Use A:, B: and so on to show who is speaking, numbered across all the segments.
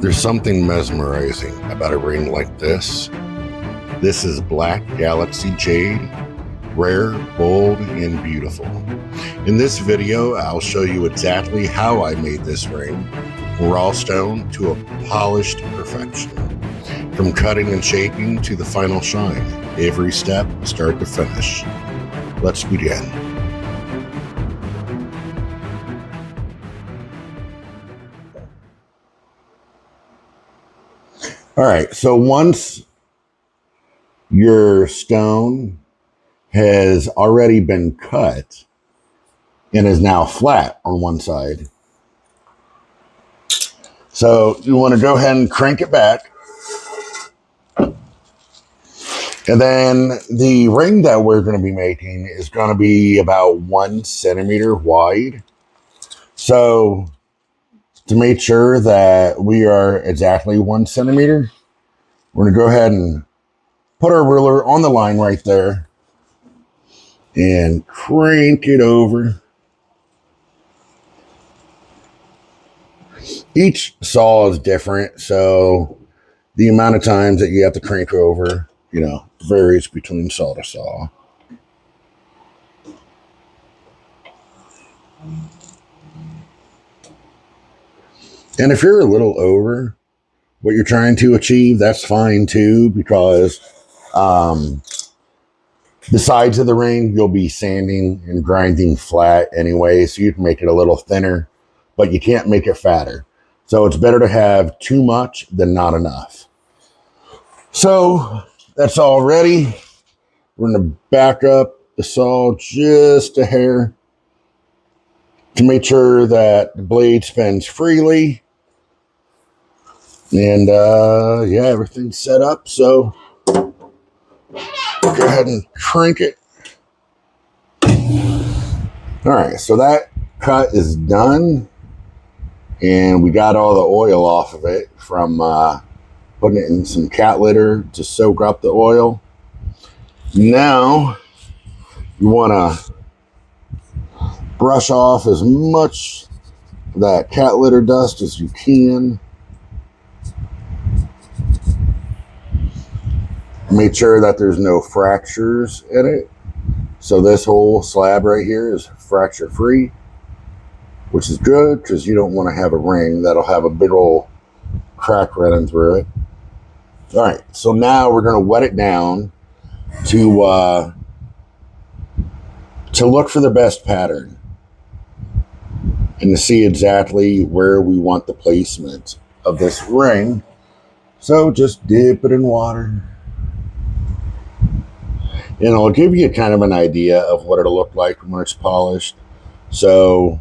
A: There's something mesmerizing about a ring like this. This is Black Galaxy Jade, rare, bold, and beautiful. In this video, I'll show you exactly how I made this ring, from raw stone to a polished perfection. From cutting and shaping to the final shine, every step, start to finish. Let's begin. All right, so once your stone has already been cut and is now flat on one side, so you want to go ahead and crank it back. And then the ring that we're going to be making is going to be about 1 centimeter wide. So to make sure that we are exactly 1 centimeter, we're going to go ahead and put our ruler on the line right there and crank it over. Each saw is different, so the amount of times that you have to crank over, varies between saw to saw. And if you're a little over what you're trying to achieve, that's fine too, because the sides of the ring you'll be sanding and grinding flat anyway, so you can make it a little thinner, but you can't make it fatter. So it's better to have too much than not enough. So that's all ready. We're going to back up the saw just a hair to make sure that the blade spins freely. And yeah, everything's set up. So go ahead and crank it. All right, so that cut is done. And we got all the oil off of it from putting it in some cat litter to soak up the oil. Now you want to brush off as much of that cat litter dust as you can. Make sure that there's no fractures in it. So this whole slab right here is fracture free, which is good because you don't want to have a ring that'll have a big old crack running through it. All right, so now we're going to wet it down to look for the best pattern and to see exactly where we want the placement of this ring. So just dip it in water. And I'll give you kind of an idea of what it'll look like when it's polished. So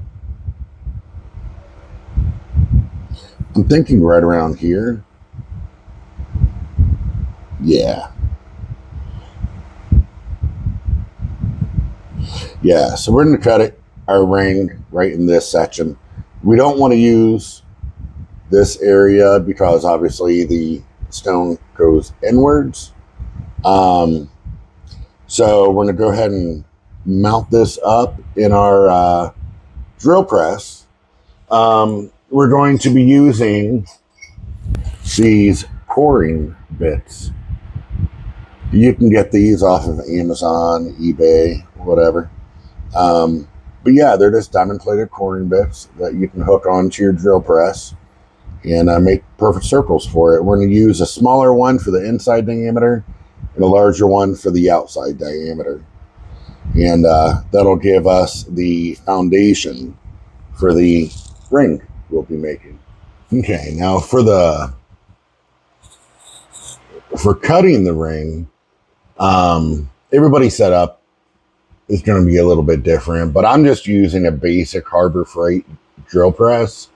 A: I'm thinking right around here. Yeah. Yeah, so we're going to cut our ring right in this section. We don't want to use this area because obviously the stone goes inwards. So we're going to go ahead and mount this up in our drill press. We're going to be using these coring bits. You can get these off of Amazon, eBay, whatever. But yeah, they're just diamond plated coring bits that you can hook onto your drill press and make perfect circles for it. We're going to use a smaller one for the inside diameter and a larger one for the outside diameter. And that'll give us the foundation for the ring we'll be making. Okay, now for cutting the ring, everybody's setup is going to be a little bit different, but I'm just using a basic Harbor Freight drill press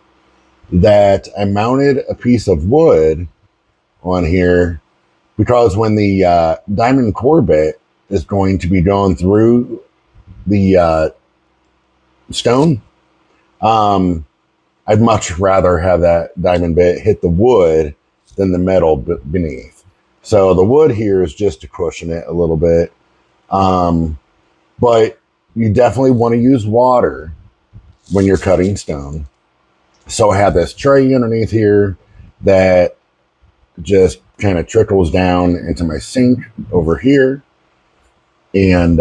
A: that I mounted a piece of wood on here because when the diamond core bit is going to be going through the stone, I'd much rather have that diamond bit hit the wood than the metal beneath. So the wood here is just to cushion it a little bit. But you definitely want to use water when you're cutting stone. So I have this tray underneath here that just kind of trickles down into my sink over here. And,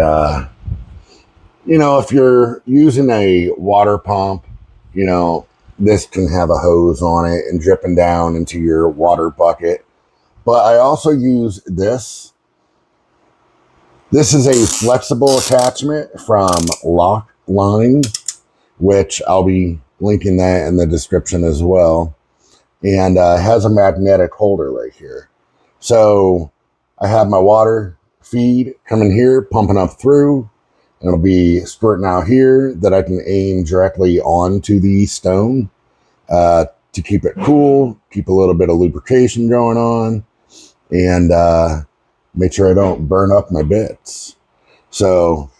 A: you know, if you're using a water pump, you know, this can have a hose on it and dripping down into your water bucket. But I also use this. This is a flexible attachment from Loc-Line, which I'll be linking that in the description as well. And has a magnetic holder right here. So I have my water feed coming here, pumping up through, and it'll be squirting out here that I can aim directly onto the stone to keep it cool, keep a little bit of lubrication going on, and make sure I don't burn up my bits. So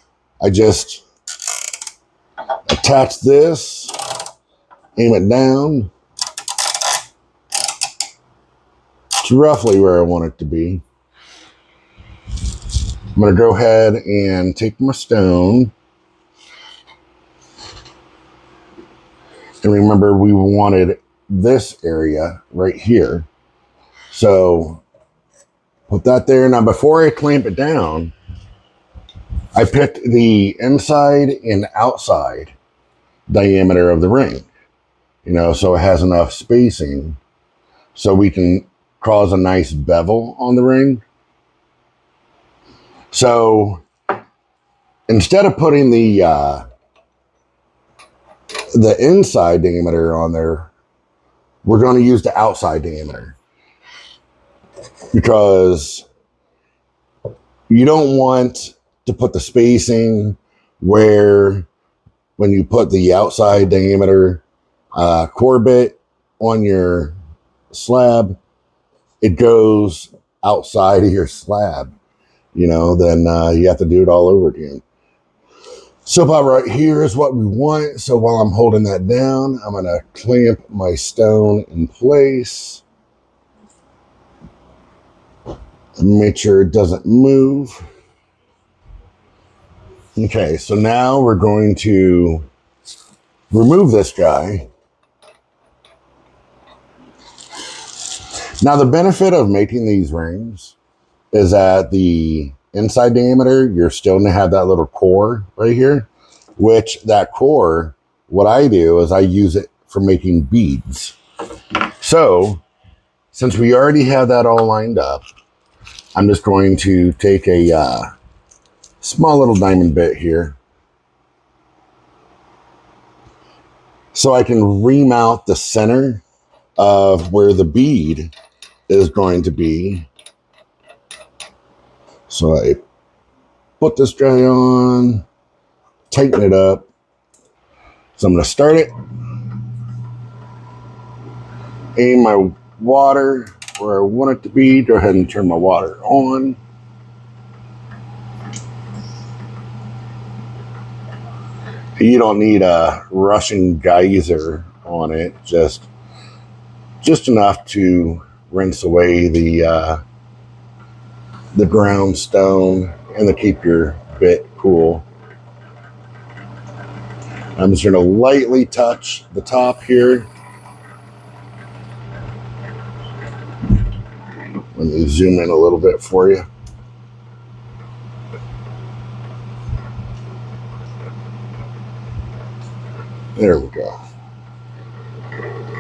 A: I just attach this, aim it down. It's roughly where I want it to be. I'm going to go ahead and take my stone. And remember, we wanted this area right here. So put that there. Now, before I clamp it down, I picked the inside and outside diameter of the ring. You know, so it has enough spacing so we can cause a nice bevel on the ring. So instead of putting the inside diameter on there, we're going to use the outside diameter, because you don't want to put the spacing where when you put the outside diameter core bit on your slab, it goes outside of your slab. You know, then you have to do it all over again. So about right here is what we want. So while I'm holding that down, I'm going to clamp my stone in place. Make sure it doesn't move. Okay, so now we're going to remove this guy. Now the benefit of making these rings is that the inside diameter, you're still going to have that little core right here, which that core, what I do is I use it for making beads. So since we already have that all lined up, I'm just going to take a small little diamond bit here so I can remount the center of where the bead is going to be. So I put this guy on, tighten it up. So I'm going to start it, aim my water where I want it to be, go ahead and turn my water on. You don't need a rushing geyser on it, just enough to rinse away the ground stone and to keep your bit cool. I'm just going to lightly touch the top here. Let me zoom in a little bit for you. There we go.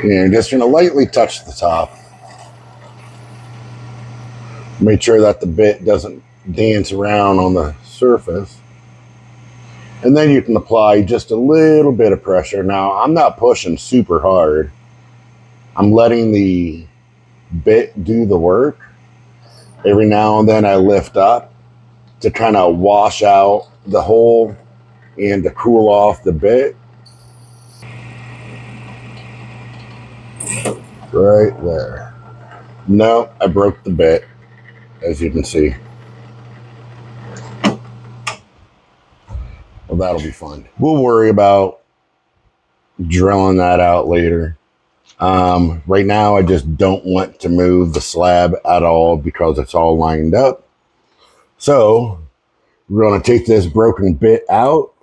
A: And just going to lightly touch the top. Make sure that the bit doesn't dance around on the surface. And then you can apply just a little bit of pressure. Now, I'm not pushing super hard. I'm letting the bit do the work. Every now and then I lift up to kind of wash out the hole and to cool off the bit. Right there. No, I broke the bit, as you can see. Well, that'll be fun. We'll worry about drilling that out later. Right now, I just don't want to move the slab at all because it's all lined up. So we're going to take this broken bit out.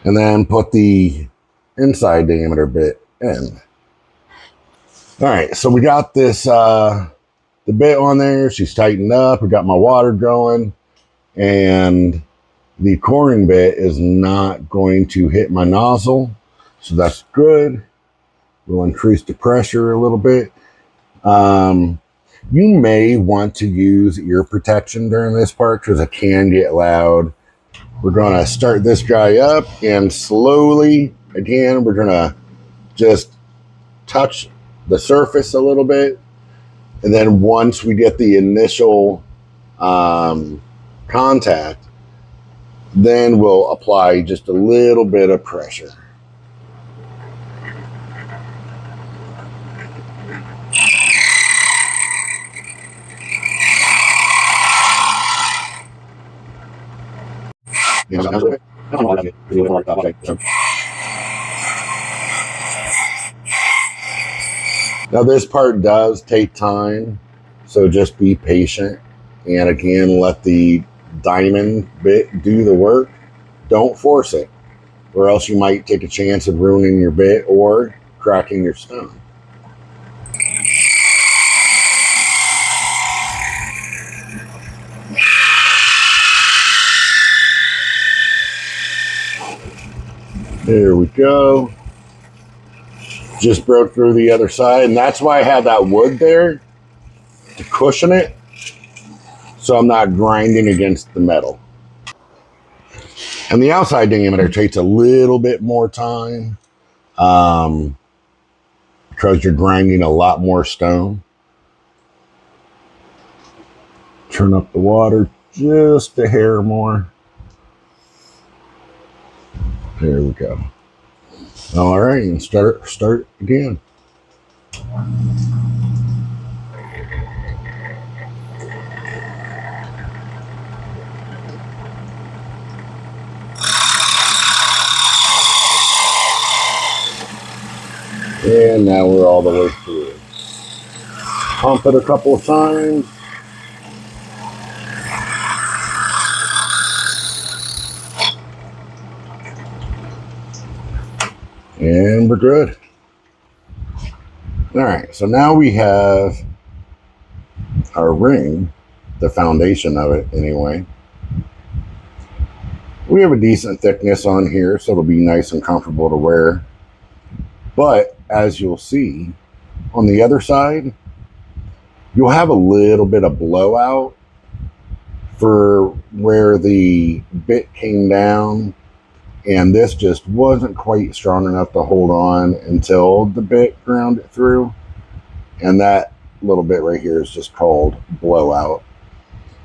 A: and then put the inside diameter bit in. All right, so we got this the bit on there. She's tightened up. We got my water going, and the coring bit is not going to hit my nozzle, so that's good. We'll increase the pressure a little bit. You may want to use ear protection during this part because it can get loud. We're going to start this guy up, and slowly, again, we're going to just touch the surface a little bit. And then once we get the initial contact, then we'll apply just a little bit of pressure. Now this part does take time, so just be patient. And again, let the diamond bit do the work. Don't force it, or else you might take a chance of ruining your bit or cracking your stone. There we go. Just broke through the other side, and that's why I had that wood there to cushion it, so I'm not grinding against the metal. And the outside diameter takes a little bit more time because you're grinding a lot more stone. Turn up the water just a hair more. There we go. All right, and start again. And now we're all the way through. Pump it a couple of times. And we're good. All right, so now we have our ring, the foundation of it anyway. We have a decent thickness on here, so it'll be nice and comfortable to wear. But as you'll see, on the other side, you'll have a little bit of blowout for where the bit came down, and this just wasn't quite strong enough to hold on until the bit ground it through. And that little bit right here is just called blowout.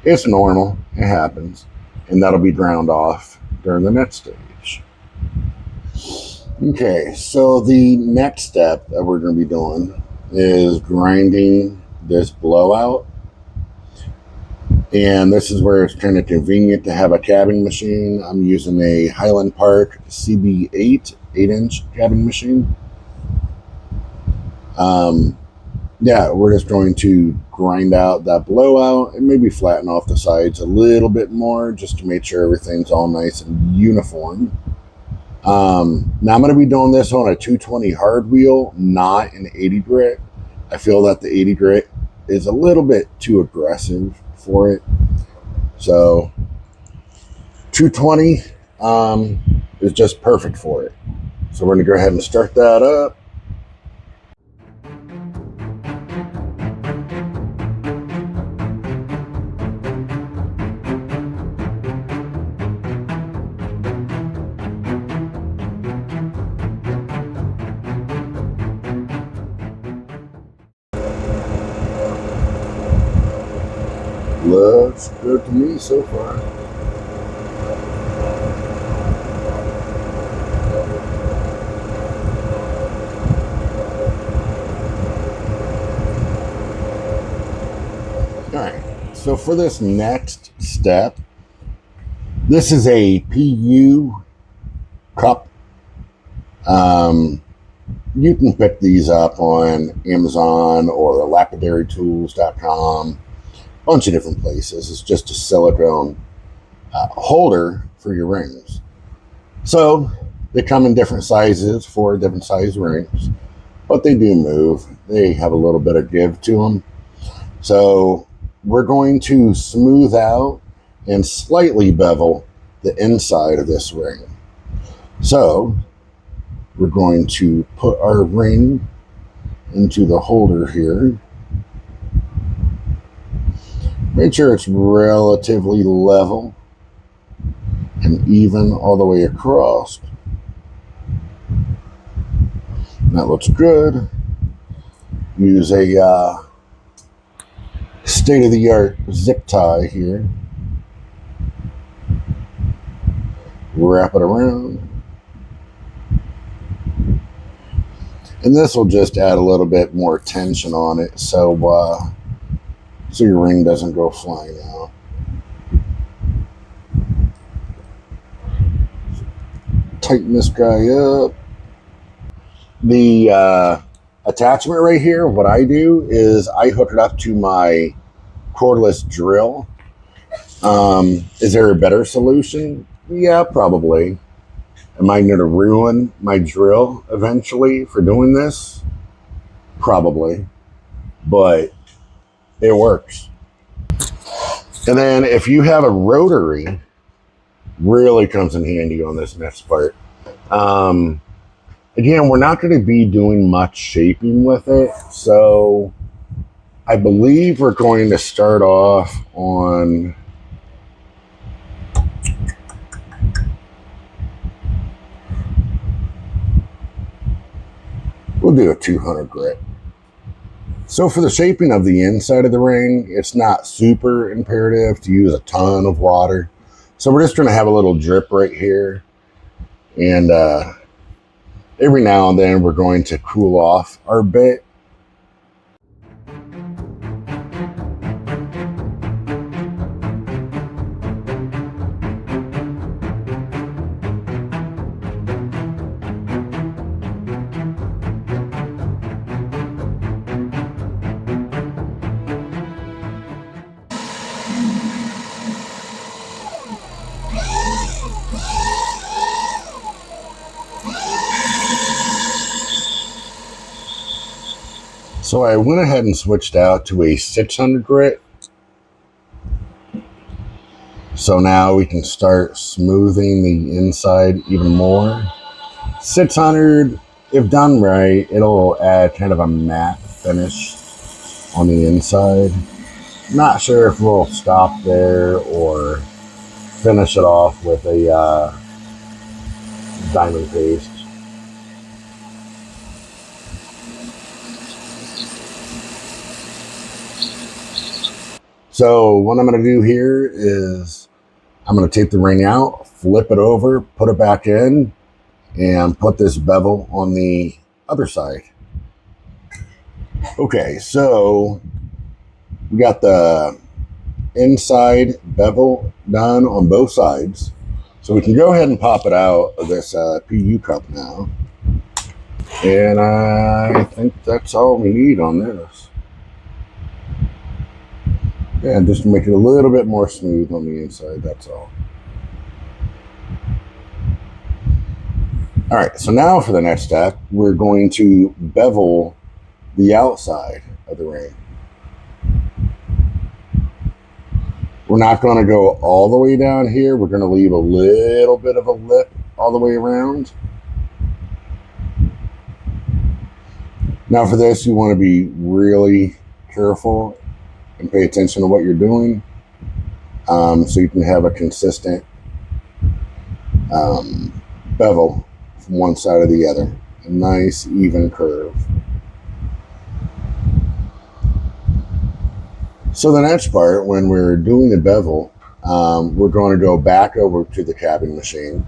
A: It's normal, it happens, and that'll be drowned off during the next stage. Okay, so the next step that we're going to be doing is grinding this blowout. And this is where it's kind of convenient to have a cabbing machine. I'm using a Highland Park CB8 8-inch cabbing machine. Yeah, we're just going to grind out that blowout and maybe flatten off the sides a little bit more just to make sure everything's all nice and uniform. Now I'm going to be doing this on a 220 hard wheel, not an 80 grit. I feel that the 80 grit is a little bit too aggressive for it. So 220 is just perfect for it. So we're going to go ahead and start that up. Looks good to me so far. All right, so for this next step, this is a PU cup. You can pick these up on Amazon or lapidarytools.com. Bunch of different places. It's just a silicone holder for your rings. So They come in different sizes for different size rings, but they do move. They have a little bit of give to them. So we're going to smooth out and slightly bevel the inside of this ring. So we're going to put our ring into the holder here. Make sure it's relatively level and even all the way across. That looks good. Use a state-of-the-art zip tie here. Wrap it around. And this will just add a little bit more tension on it so your ring doesn't go flying out. Tighten this guy up. The attachment right here, what I do is I hook it up to my cordless drill. Is there a better solution? Yeah, probably. Am I going to ruin my drill eventually for doing this? Probably. But it works. And then if you have a rotary, really comes in handy on this next part. Again, we're not going to be doing much shaping with it. So I believe we're going to start off on... We'll do a 200 grit. So for the shaping of the inside of the ring, it's not super imperative to use a ton of water. So we're just going to have a little drip right here. And every now and then we're going to cool off our bit. So I went ahead and switched out to a 600 grit. So now we can start smoothing the inside even more. 600, if done right, it'll add kind of a matte finish on the inside. Not sure if we'll stop there or finish it off with a diamond paste. So what I'm going to do here is I'm going to take the ring out, flip it over, put it back in, and put this bevel on the other side. Okay, so we got the inside bevel done on both sides. So we can go ahead and pop it out of this PU cup now. And I think that's all we need on this. Yeah, just to make it a little bit more smooth on the inside, that's all. All right, so now for the next step, we're going to bevel the outside of the ring. We're not going to go all the way down here. We're going to leave a little bit of a lip all the way around. Now for this, you want to be really careful and pay attention to what you're doing, so you can have a consistent bevel from one side to the other. A nice even curve. So the next part, when we're doing the bevel, we're going to go back over to the cabbing machine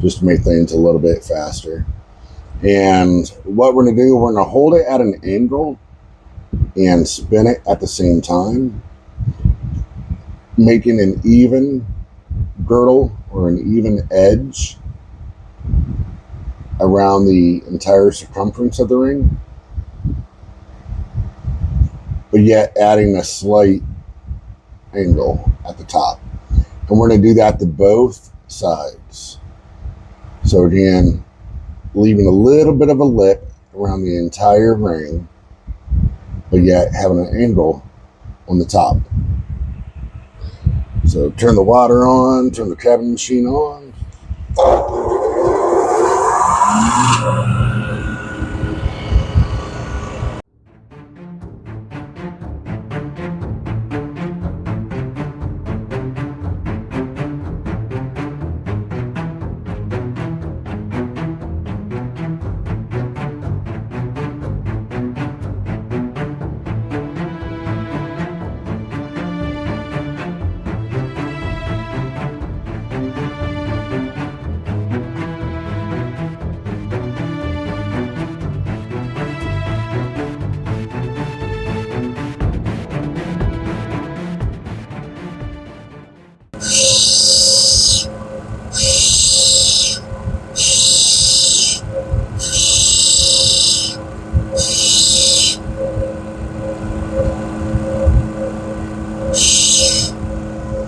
A: just to make things a little bit faster. And what we're going to do, we're going to hold it at an angle and spin it at the same time, making an even girdle or an even edge around the entire circumference of the ring, but yet adding a slight angle at the top. And we're going to do that to both sides. So again, leaving a little bit of a lip around the entire ring, but yet having an angle on the top. So turn the water on, turn the cabin machine on.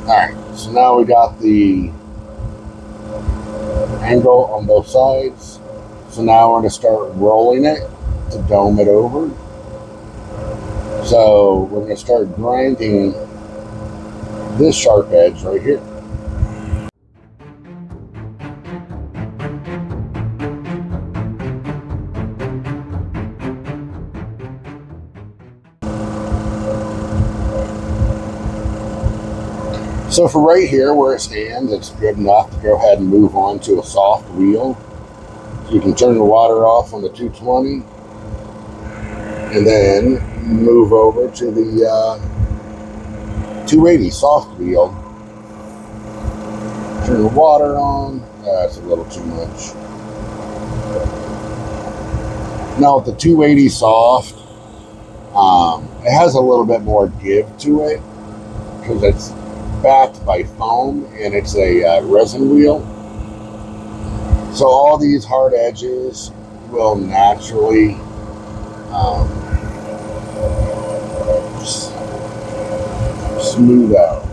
A: Alright, so now we got the angle on both sides. So now we're going to start rolling it to dome it over. So we're going to start grinding this sharp edge right here. So for right here where it stands, it's good enough to go ahead and move on to a soft wheel. So you can turn the water off on the 220 and then move over to the 280 soft wheel. Turn the water on. That's a little too much. Now with the 280 soft, it has a little bit more give to it because it's backed by foam and it's a resin wheel. So all these hard edges will naturally smooth out.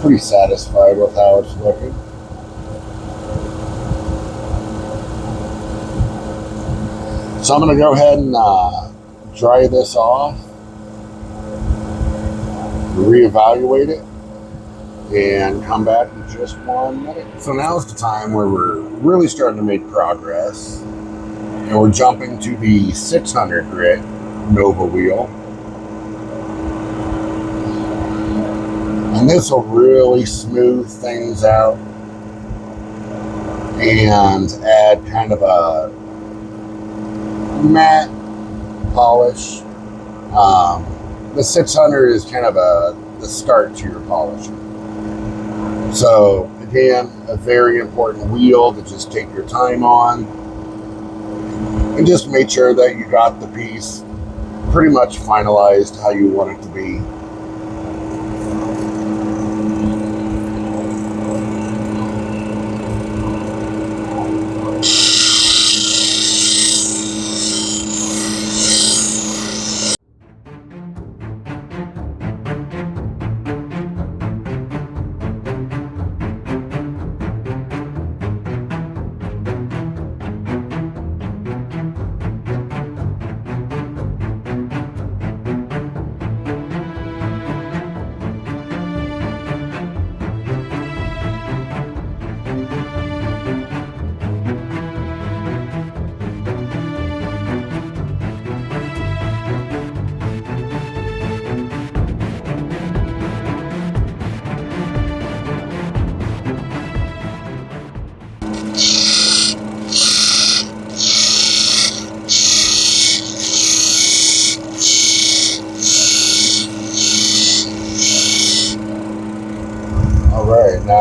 A: Pretty satisfied with how it's looking. So I'm going to go ahead and dry this off, reevaluate it, and come back in just 1 minute. So now is the time where we're really starting to make progress, and we're jumping to the 600 grit Nova wheel. And this will really smooth things out and add kind of a matte polish. The 600 is kind of the start to your polishing. So again, a very important wheel to just take your time on and just make sure that you got the piece pretty much finalized how you want it to be.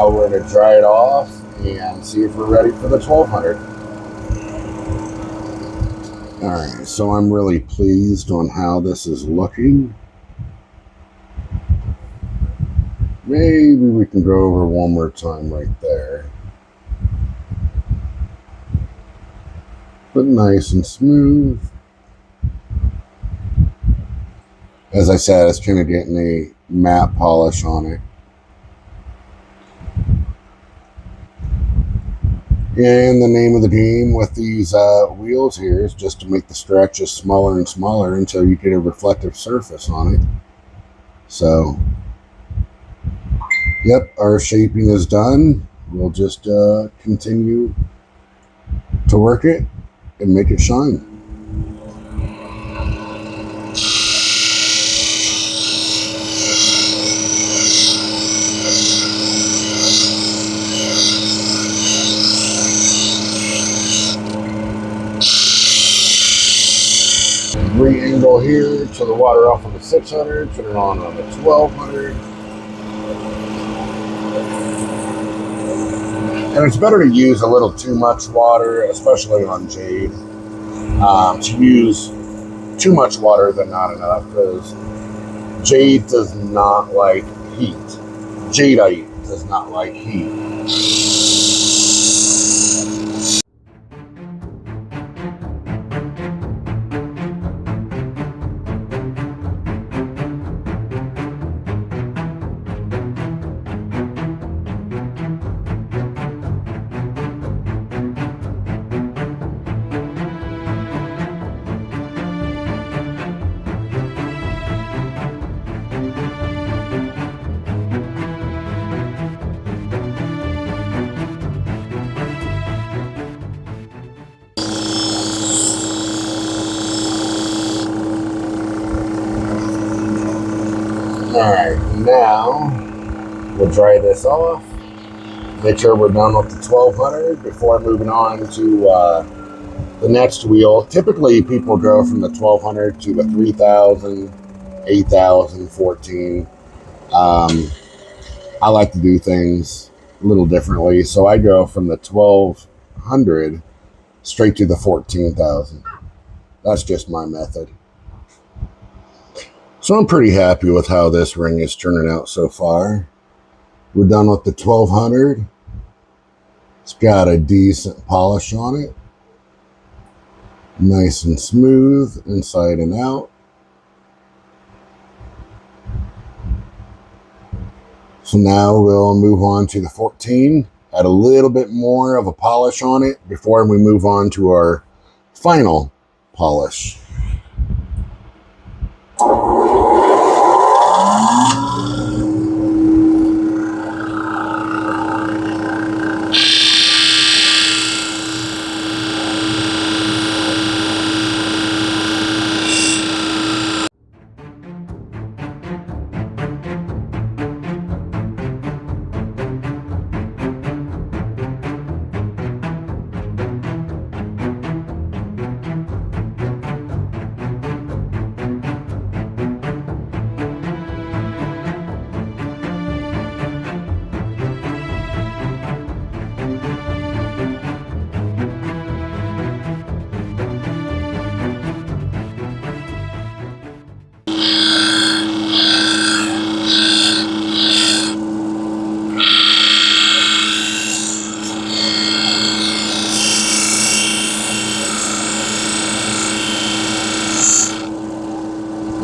A: now we're going to dry it off and see if we're ready for the 1200. All right, so I'm really pleased on how this is looking. Maybe we can go over one more time right there. But nice and smooth. As I said, it's kind of getting a matte polish on it. And the name of the game with these wheels here is just to make the stretches smaller and smaller until you get a reflective surface on it. So, yep, our shaping is done. We'll just continue to work it and make it shine. Re-angle here, turn the water off on the 600, turn it on the 1200. And it's better to use a little too much water, especially on Jade. To use too much water than not enough, because Jade does not like heat. Jadeite does not like heat. Alright, now we'll dry this off. Make sure we're done with the 1200 before moving on to the next wheel. Typically, people go from the 1200 to the 3000, 8000, 14. I like to do things a little differently, so I go from the 1200 straight to the 14,000. That's just my method. So I'm pretty happy with how this ring is turning out so far. We're done with the 1200. It's got a decent polish on it. Nice and smooth inside and out. So now we'll move on to the 14. Add a little bit more of a polish on it before we move on to our final polish.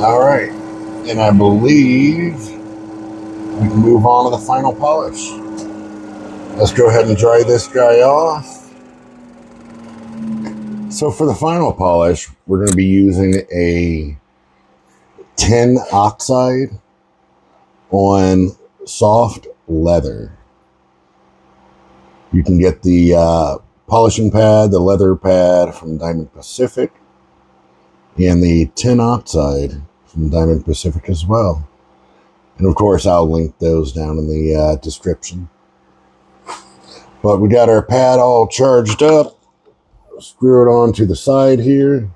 A: All right, and I believe we can move on to the final polish. Let's go ahead and dry this guy off. So for the final polish, we're going to be using a tin oxide on soft leather. You can get the polishing pad, the leather pad from Diamond Pacific, and the tin oxide from Diamond Pacific as well. And of course, I'll link those down in the description. But we got our pad all charged up. Screw it on to the side here.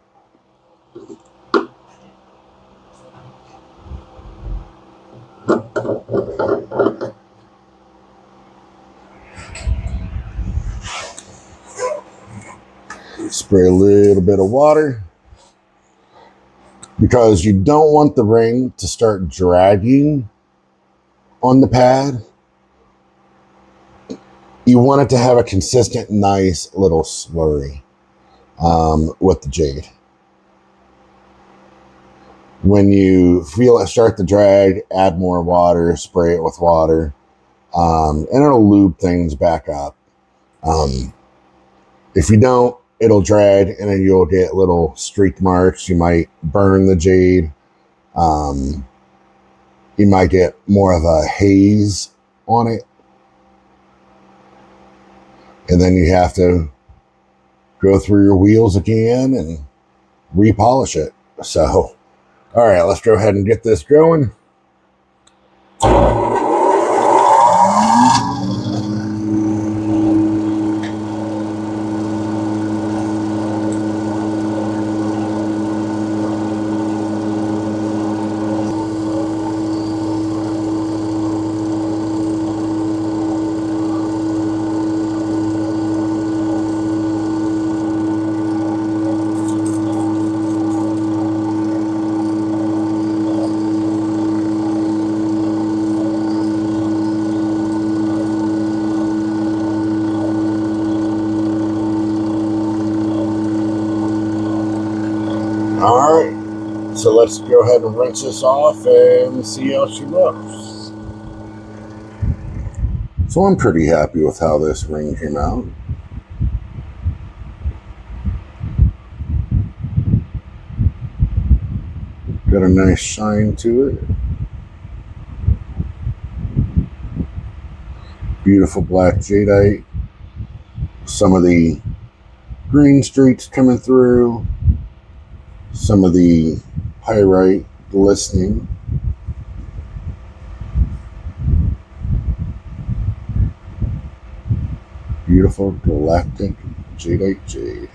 A: Spray a little bit of water because you don't want the ring to start dragging on the pad. You want it to have a consistent, nice little slurry with the jade. When you feel it start to drag, add more water, spray it with water, and it'll lube things back up. If you don't, it'll drag and then you'll get little streak marks. You might burn the jade. You might get more of a haze on it. And then you have to go through your wheels again and repolish it. So, all right, let's go ahead and get this going. All right, so let's go ahead and rinse this off and see how she looks. So I'm pretty happy with how this ring came out. Got a nice shine to it. Beautiful black jadeite. Some of the green streaks coming through. Some of the pyrite glistening. Beautiful galactic jadeite jade.